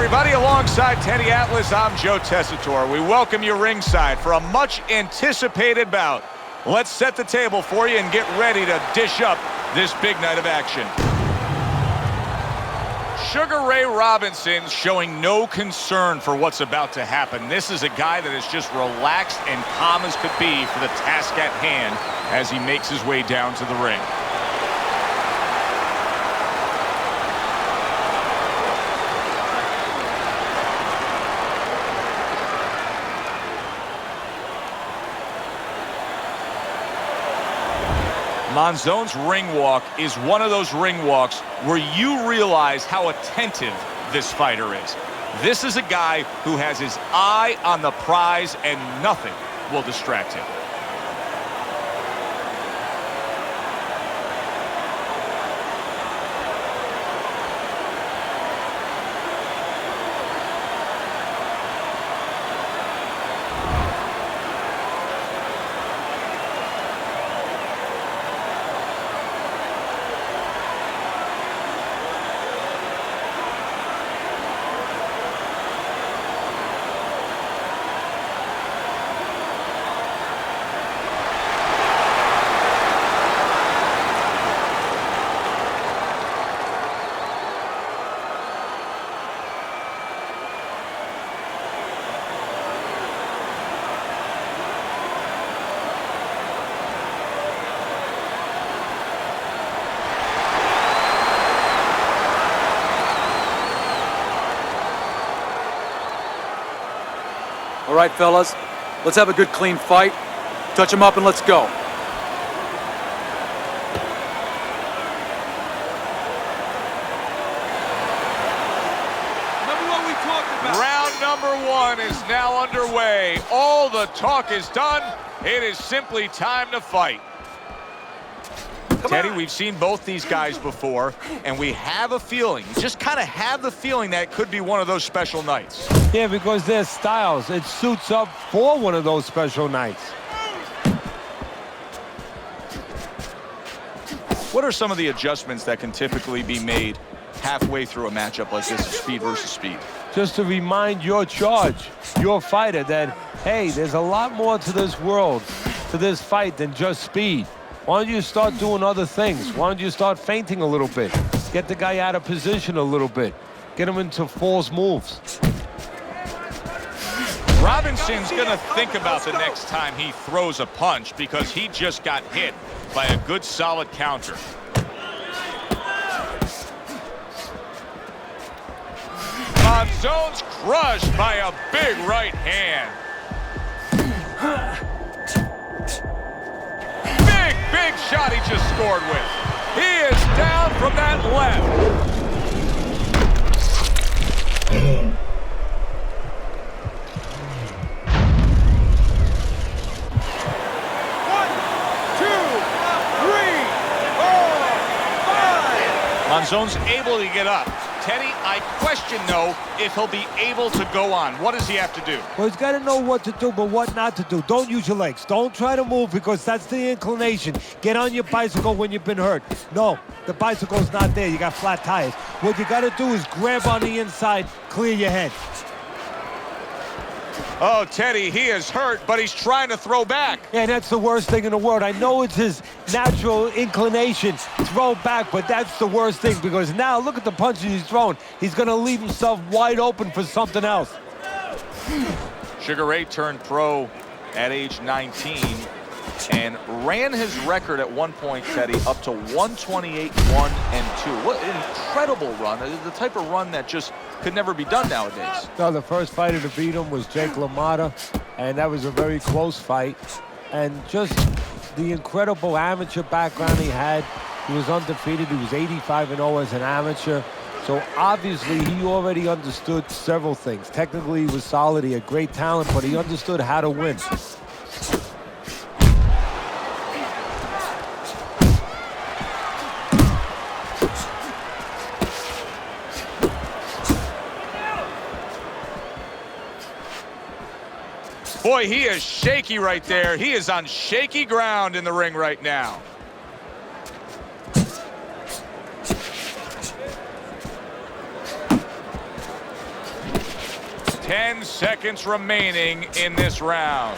everybody. Alongside Teddy Atlas, I'm Joe Tessitore. We welcome you ringside for a much-anticipated bout. Let's set the table for you and get ready to dish up this big night of action. Sugar Ray Robinson's showing no concern for what's about to happen. This is a guy that is just relaxed and calm as could be for the task at hand as he makes his way down to the ring. Monzon's ring walk is one of those ring walks where you realize how attentive this fighter is. This is a guy who has his eye on the prize and nothing will distract him. All right, fellas, let's have a good, clean fight. Touch him up and let's go. Remember what we talked about. Round number one is now underway. All the talk is done. It is simply time to fight. Teddy, we've seen both these guys before, and we have a feeling, just kind of have the feeling that it could be one of those special nights. Yeah, because their styles, it suits up for one of those special nights. What are some of the adjustments that can typically be made halfway through a matchup like this of speed versus speed? Just to remind your charge, your fighter, that, hey, there's a lot more to this world, to this fight than just speed. Why don't you start doing other things? Why don't you start feinting a little bit? Get the guy out of position a little bit. Get him into false moves. Robinson's going to think about the next time he throws a punch because he just got hit by a good solid counter. Monzon's crushed by a big right hand. Big shot he just scored with. He is down from that left. 1, 2, 3, 4, 5. Monzon's able to get up. Teddy, I question, though, if he'll be able to go on. What does he have to do? Well, he's got to know what to do, but what not to do. Don't use your legs. Don't try to move because that's the inclination. Get on your bicycle when you've been hurt. No, the bicycle's not there. You got flat tires. What you got to do is grab on the inside, clear your head. Oh, Teddy, he is hurt, but he's trying to throw back. Yeah, that's the worst thing in the world. I know it's his natural inclination, throw back, but that's the worst thing because now look at the punches he's throwing. He's going to leave himself wide open for something else. Sugar Ray turned pro at age 19 and ran his record at one point, Teddy, up to 128, 1 and 2. What an incredible run. The type of run that just could never be done nowadays. No, the first fighter to beat him was Jake LaMotta, and that was a very close fight. And just the incredible amateur background he had. He was undefeated. He was 85-0 as an amateur. So obviously he already understood several things. Technically he was solid. He had great talent, but he understood how to win. Boy, he is shaky right there. He is on shaky ground in the ring right now. 10 seconds remaining in this round.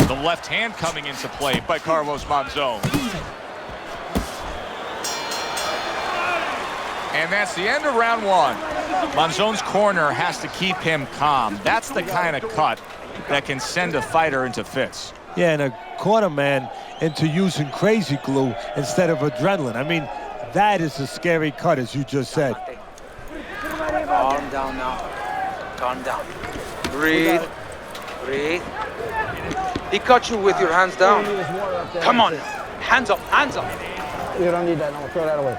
The left hand coming into play by Carlos Monzon. And that's the end of round one. Monzon's corner has to keep him calm. That's the kind of cut that can send a fighter into fits. Yeah, and a corner man into using crazy glue instead of adrenaline. I mean, that is a scary cut, as you just said. Calm down now. Calm down. Breathe. Breathe. He caught you with your hands down. Come on. Hands up. Hands up. You don't need that. No, throw that away.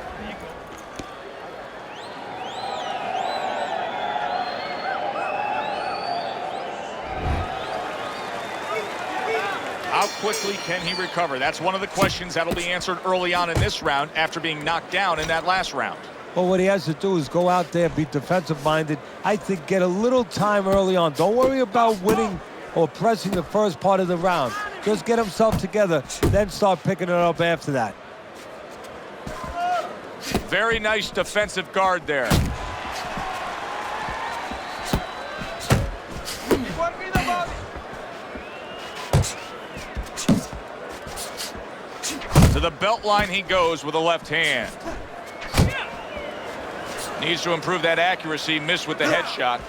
How quickly can he recover? That's one of the questions that'll be answered early on in this round after being knocked down in that last round. Well, what he has to do is go out there, be defensive-minded. I think get a little time early on. Don't worry about winning or pressing the first part of the round. Just get himself together, then start picking it up after that. Very nice defensive guard there. To the belt line he goes with a left hand. Needs to improve that accuracy. Missed with the headshot.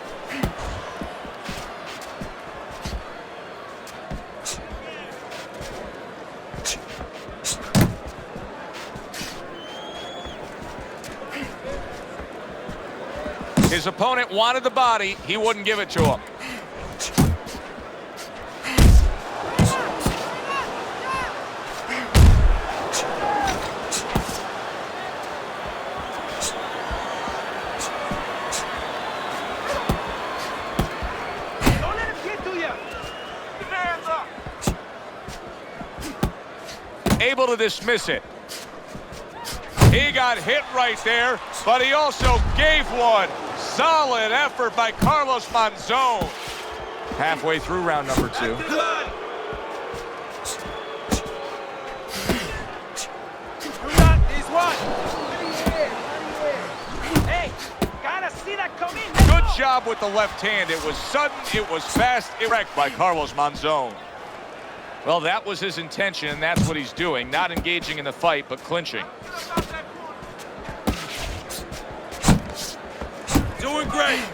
His opponent wanted the body. He wouldn't give it to him. Able to dismiss it. He got hit right there, but he also gave one. Solid effort by Carlos Monzon. Halfway through round number two. Hey, gotta see that come in. Good job with the left hand. It was sudden, it was fast, erect by Carlos Monzon. Well, that was his intention, and that's what he's doing. Not engaging in the fight, but clinching. Doing great.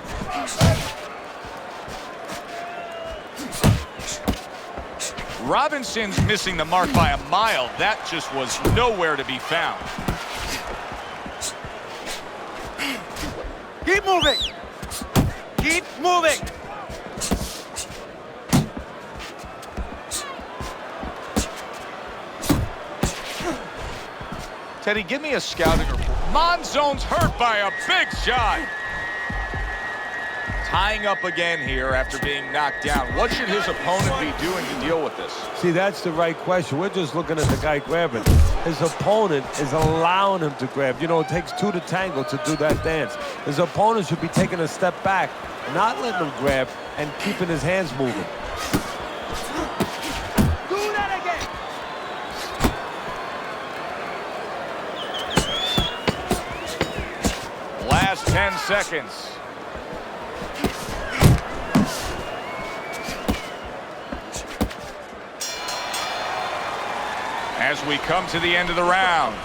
Robinson's missing the mark by a mile. That just was nowhere to be found. Keep moving. Keep moving. Teddy, give me a scouting report. Monzon's hurt by a big shot. Tying up again here after being knocked down. What should his opponent be doing to deal with this? See, that's the right question. We're just looking at the guy grabbing. His opponent is allowing him to grab. You know, it takes two to tango to do that dance. His opponent should be taking a step back, not letting him grab, and keeping his hands moving. Do that again. Last 10 seconds. As we come to the end of the round,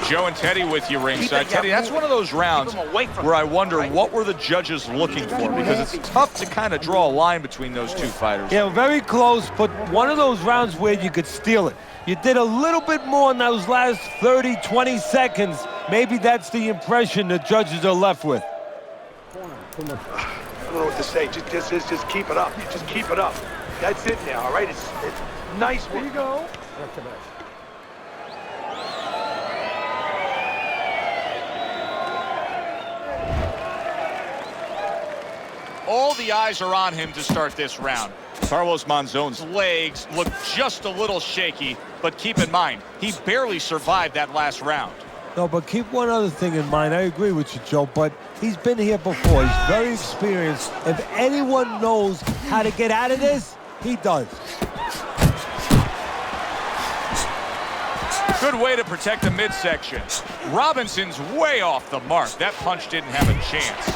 Joe and Teddy with you ringside. Teddy, that's one of those rounds where I wonder what were the judges looking for, because it's tough to kind of draw a line between those two fighters. Yeah, very close, but one of those rounds where you could steal it. You did a little bit more in those last 30, 20 seconds. Maybe that's the impression the judges are left with. I don't know what to say. Just keep it up. Just keep it up. That's it now, all right? It's nice work. There you go. Back to back. All the eyes are on him to start this round. Carlos Monzon's legs look just a little shaky, but keep in mind, he barely survived that last round. No, but keep one other thing in mind. I agree with you, Joe, but he's been here before. He's very experienced. If anyone knows how to get out of this, he does. Good way to protect the midsection. Robinson's way off the mark. That punch didn't have a chance.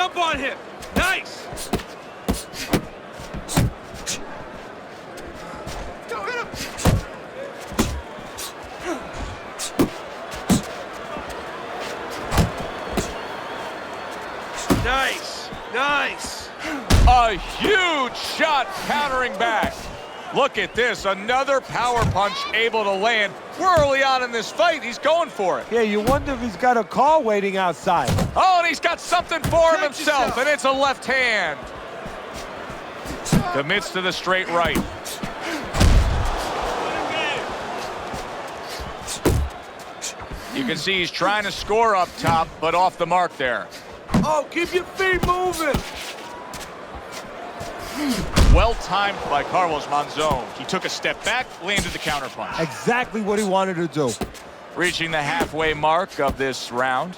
Jump on him. Nice. Go hit him. Nice. Nice. A huge shot countering back. Look at this, another power punch able to land. We're early on in this fight, he's going for it. Yeah, you wonder if he's got a car waiting outside. Oh, and he's got something for him himself, and it's a left hand. Commits to the straight right. You can see he's trying to score up top, but off the mark there. Oh, keep your feet moving. Well timed by Carlos Monzon. He took a step back, landed the counterpunch. Exactly what he wanted to do. Reaching the halfway mark of this round.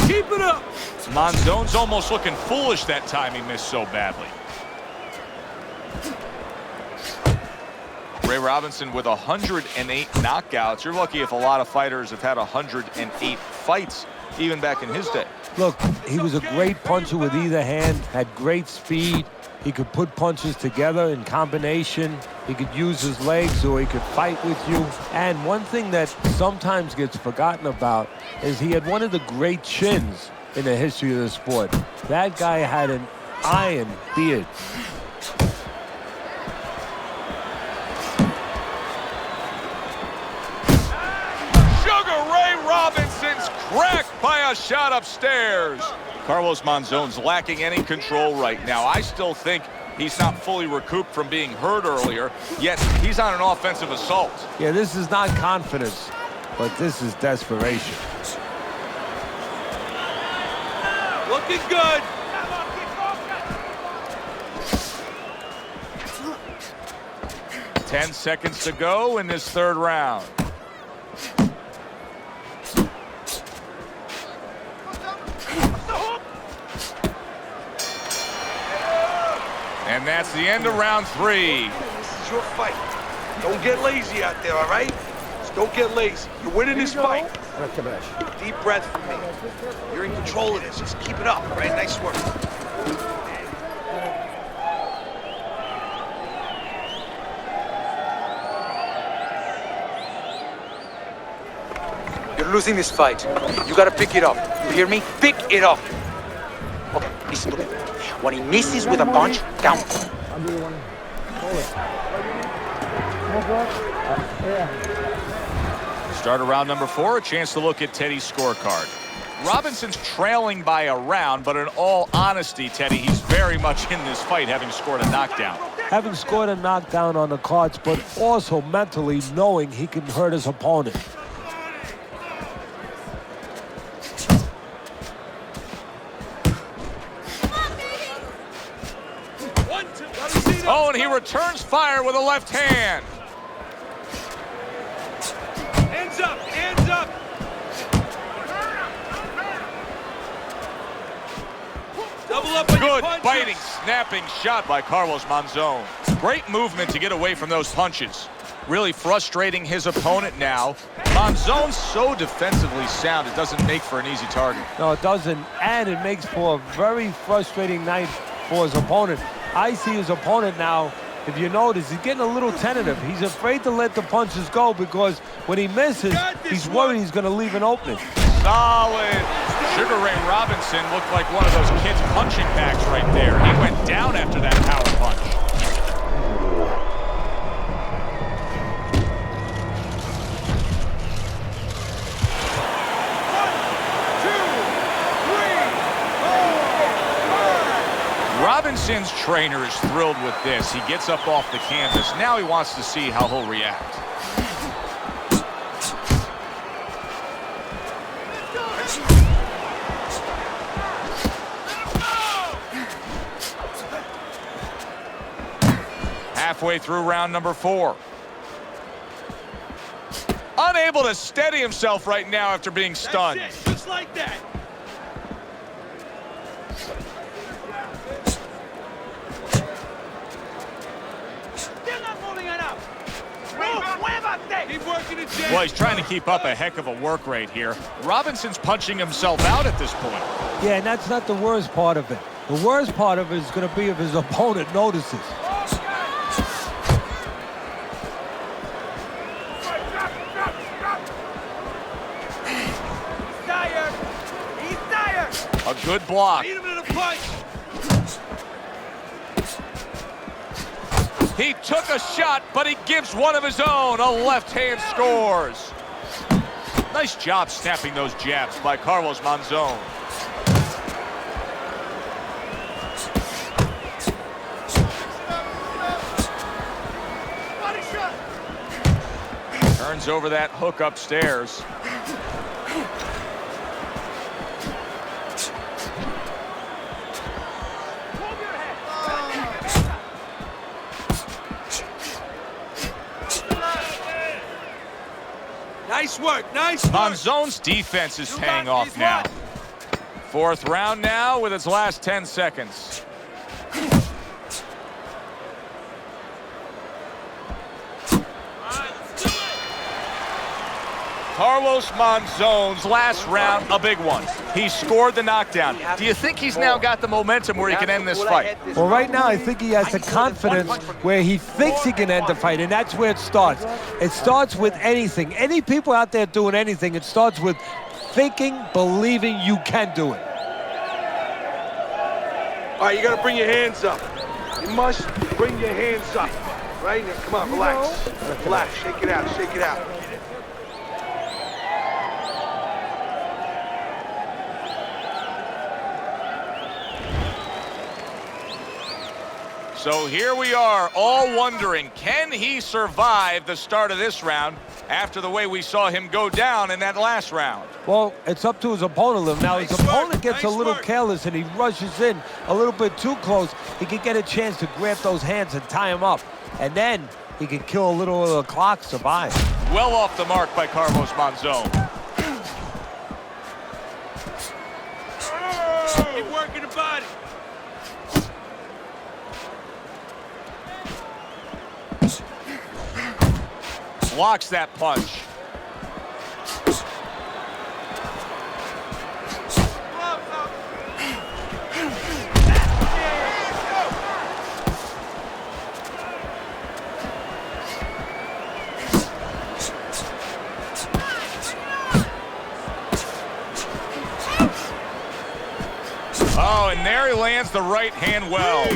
Keep it up. Monzon's almost looking foolish that time he missed so badly. Ray Robinson with 108 knockouts. You're lucky if a lot of fighters have had 108 fights, even back in his day. Look, he was a great puncher with either hand, had great speed. He could put punches together in combination. He could use his legs or he could fight with you. And one thing that sometimes gets forgotten about is he had one of the great chins in the history of the sport. That guy had an iron beard. Robinson's cracked by a shot upstairs. Carlos Monzon's lacking any control right now. I still think he's not fully recouped from being hurt earlier, yet he's on an offensive assault. Yeah, this is not confidence, but this is desperation. Looking good. 10 seconds to go in this third round. And that's the end of round 3. This is your fight. Don't get lazy out there, all right? Just don't get lazy. You're winning this fight. Deep breath for me. You're in control of this. Just keep it up, all right? Nice work. You're losing this fight. You gotta pick it up. You hear me? Pick it up. Okay, listen to me. When he misses with a punch, count. I'll do one. Hold it. Start of round number 4, a chance to look at Teddy's scorecard. Robinson's trailing by a round, but in all honesty, Teddy, he's very much in this fight, having scored a knockdown. Having scored a knockdown on the cards, but also mentally knowing he can hurt his opponent. Oh, and he returns fire with a left hand. Hands up, hands up. Double up on your Good punches. biting, snapping shot by Carlos Monzon. Great movement to get away from those punches. Really frustrating his opponent now. Monzon's so defensively sound, it doesn't make for an easy target. No, it doesn't, and it makes for a very frustrating night for his opponent. I see his opponent now, if you notice, he's getting a little tentative. He's afraid to let the punches go because when he misses, he's worried he's going to leave an opening. Solid. Sugar Ray Robinson looked like one of those kids' punching bags right there. He went down after that power punch. Robinson's trainer is thrilled with this. He gets up off the canvas. Now he wants to see how he'll react. Halfway through round number 4. Unable to steady himself right now after being stunned. That's it, just like that. Still not moving enough. Keep working it, Jay. Well, he's trying to keep up a heck of a work rate here. Robinson's punching himself out at this point. Yeah, and that's not the worst part of it. The worst part of it is going to be if his opponent notices. He's tired! A good block. Beat him to the punch. He took a shot, but he gives one of his own. A left hand scores. Nice job snapping those jabs by Carlos Monzon. Turns over that hook upstairs. Nice work, nice work. Monzon's defense is paying off now. Fourth round now with its last 10 seconds. Carlos Monzon's last round, a big one. He scored the knockdown. Do you think he's now got the momentum where he can end this fight? Well, right now, I think he has the confidence where he thinks he can end the fight, and that's where it starts. It starts with anything. Any people out there doing anything, it starts with thinking, believing you can do it. All right, you gotta bring your hands up. You must bring your hands up. Right? Now, come on, relax. Relax, shake it out, shake it out. So here we are, all wondering, can he survive the start of this round after the way we saw him go down in that last round? Well, it's up to his opponent. Now, his opponent gets a little careless and he rushes in a little bit too close. He can get a chance to grab those hands and tie him up. And then he can kill a little of the clock, survive. Well off the mark by Carlos Monzon. Keep working the body. Blocks that punch. Oh, and there he lands the right hand well.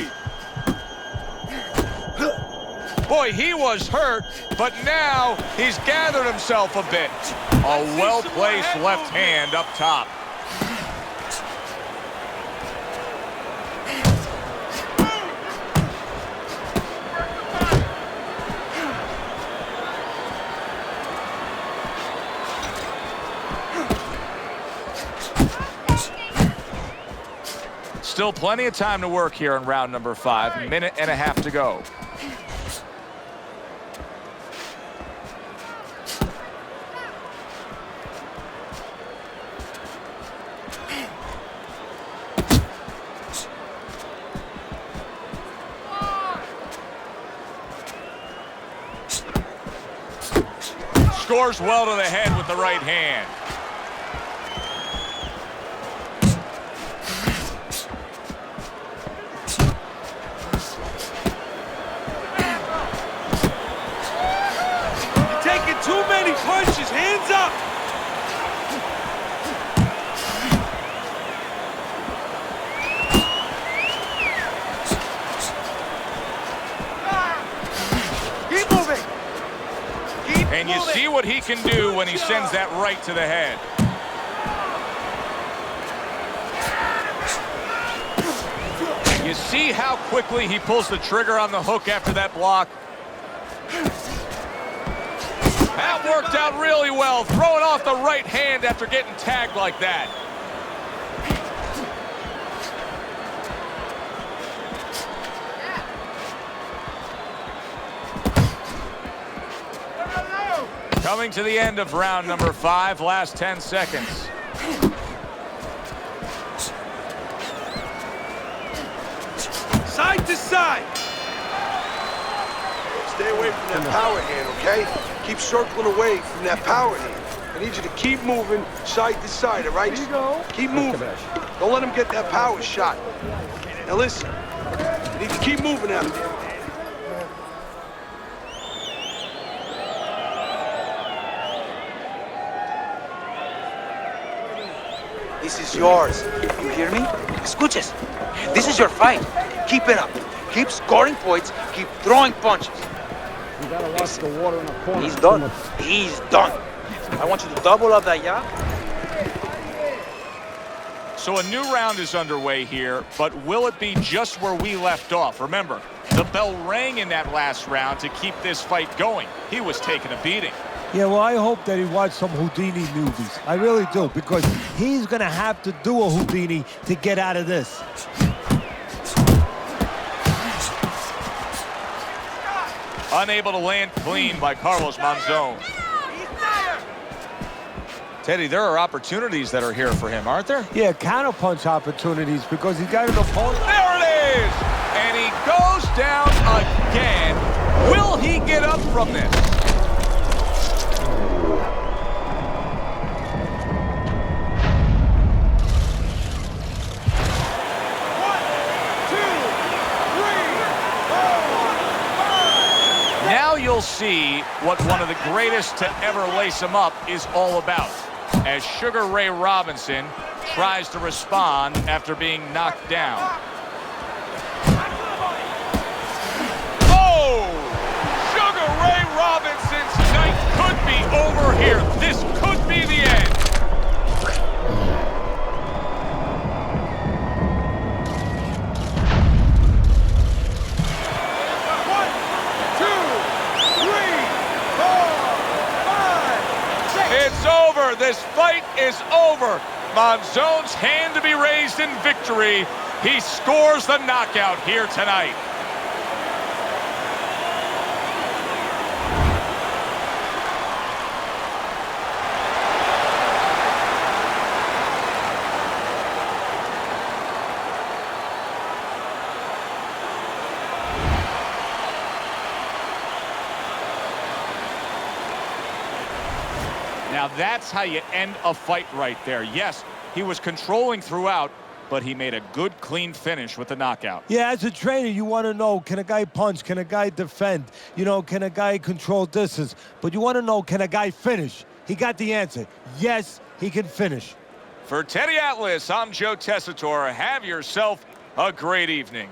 Boy, he was hurt, but now he's gathered himself a bit. A well-placed left hand up top. Still plenty of time to work here in round number 5. Minute and a half to go. Scores well to the head with the right hand. You're taking too many punches. Hands up. Keep moving! And you see what he can do when he sends that right to the head. You see how quickly he pulls the trigger on the hook after that block? That worked out really well, throwing off the right hand after getting tagged like that. Coming to the end of round number 5, last 10 seconds. Side to side. Stay away from that power hand, okay? Keep circling away from that power hand. I need you to keep moving side to side, all right? Here you go. Keep moving. Don't let him get that power shot. Now listen, you need to keep moving out there. This is yours. You hear me? Escuches. This is your fight. Keep it up. Keep scoring points. Keep throwing punches. You gotta watch the water in the corner. He's done. He's done. I want you to double up that jab. So a new round is underway here, but will it be just where we left off? Remember, the bell rang in that last round to keep this fight going. He was taking a beating. Yeah, well, I hope that he watched some Houdini movies. I really do, because he's going to have to do a Houdini to get out of this. Unable to land clean by Carlos Monzon. Teddy, there are opportunities that are here for him, aren't there? Yeah, counterpunch opportunities, because he's got an opponent. There it is! And he goes down again. Will he get up from this? Now you'll see what one of the greatest to ever lace him up is all about, as Sugar Ray Robinson tries to respond after being knocked down. Oh! Sugar Ray Robinson's night could be over here. This could be the end. It's over. This fight is over. Monzon's hand to be raised in victory. He scores the knockout here tonight. Now that's how you end a fight right there. Yes, he was controlling throughout, but he made a good, clean finish with the knockout. Yeah, as a trainer, you want to know, can a guy punch? Can a guy defend? You know, can a guy control distance? But you want to know, can a guy finish? He got the answer. Yes, he can finish. For Teddy Atlas, I'm Joe Tessitore. Have yourself a great evening.